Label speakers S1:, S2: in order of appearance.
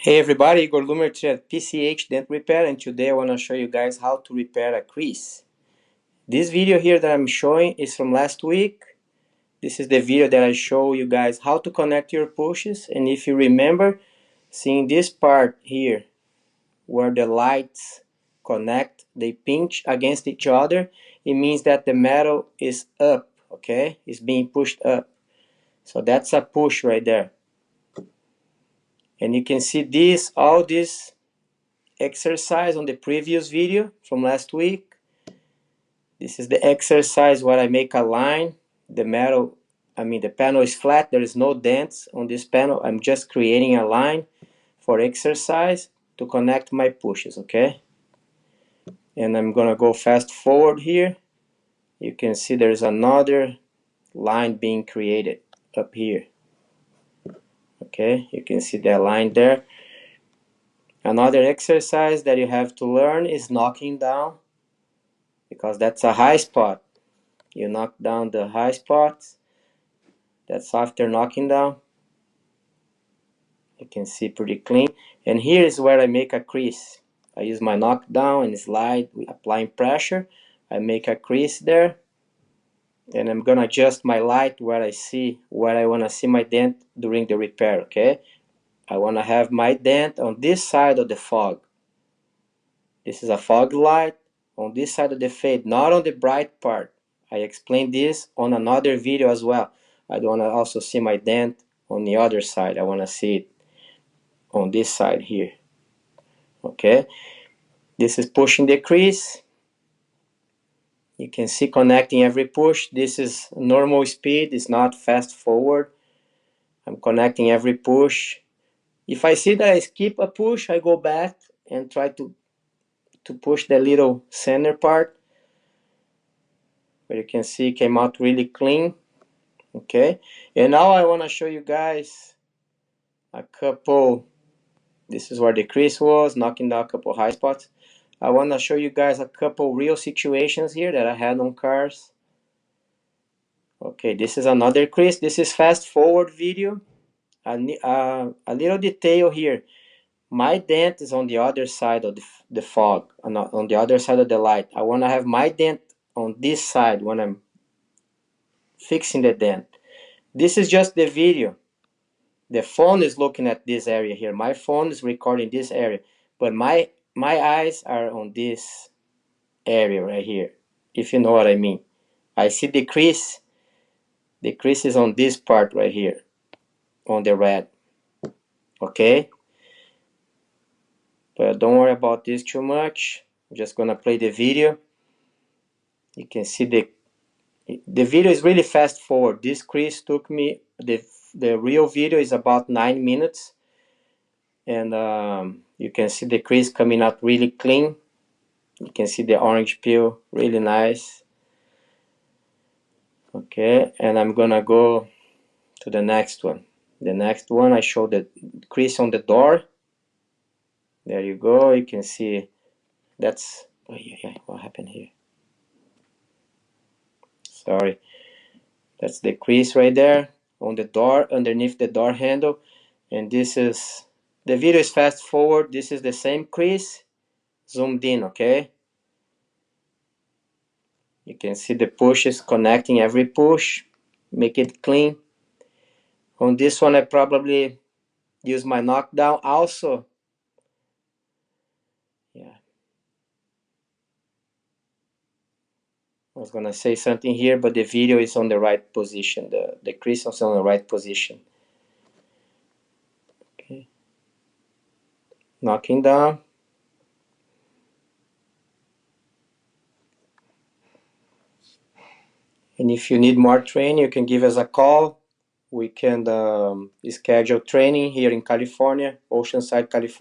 S1: Hey everybody, Igor Lumerty at PCH Dent Repair, and today I want to show you guys how to repair a crease. This video here that I'm showing is from last week. This is the video that I show you guys how to connect your pushes, and if you remember, seeing this part here where the lights connect, they pinch against each other, it means that the metal is up, okay? It's being pushed up. So that's a push right there. And you can see this, all this exercise on the previous video from last week. This is the exercise where I make a line. The panel is flat, there is no dents on this panel. I'm just creating a line for exercise to connect my pushes, okay? And I'm gonna go fast forward here. You can see there's another line being created up here. Okay, you can see that line there. Another exercise that you have to learn is knocking down, because that's a high spot. You knock down the high spots. That's after knocking down. You can see pretty clean. And here is where I make a crease. I use my knockdown and slide, applying pressure. I make a crease there. And I'm gonna adjust my light where I wanna see my dent during the repair, okay? I wanna have my dent on this side of the fog. This is a fog light on this side of the fade, not on the bright part. I explained this on another video as well. I want to also see my dent on the other side. I want to see it on this side here. Okay, this is pushing the crease. You can see connecting every push. This is normal speed, it's not fast forward. I'm connecting every push. If I see that I skip a push, I go back and try to push the little center part. But you can see it came out really clean. Okay, and now I want to show you guys a couple. This is where the crease was, knocking down a couple high spots. I want to show you guys a couple real situations here that I had on cars. Okay, this is another crease. This is fast forward video. A little detail here. My dent is on the other side of the fog, on the other side of the light. I want to have my dent on this side when I'm fixing the dent. This is just the video. The phone is looking at this area here. My phone is recording this area, but my eyes are on this area right here, if you know what I mean. I see the crease. The crease is on this part right here, on the red. Okay? But don't worry about this too much. I'm just gonna play the video. You can see the video is really fast forward. This crease took me, the real video is about 9 minutes. And you can see the crease coming out really clean. You can see the orange peel, really nice. Okay, and I'm gonna go to the next one. The next one, I show the crease on the door. There you go. You can see that's, oh yeah, what happened here? Sorry. That's the crease right there on the door, underneath the door handle. And this is, the video is fast forward. This is the same crease, zoomed in, okay? You can see the pushes connecting every push, make it clean. On this one, I probably use my knockdown also. Yeah. I was gonna say something here, but the video is on the right position. The crease is on the right position. Okay. Knocking down. And if you need more training, you can give us a call. We can schedule training here in California, Oceanside, California.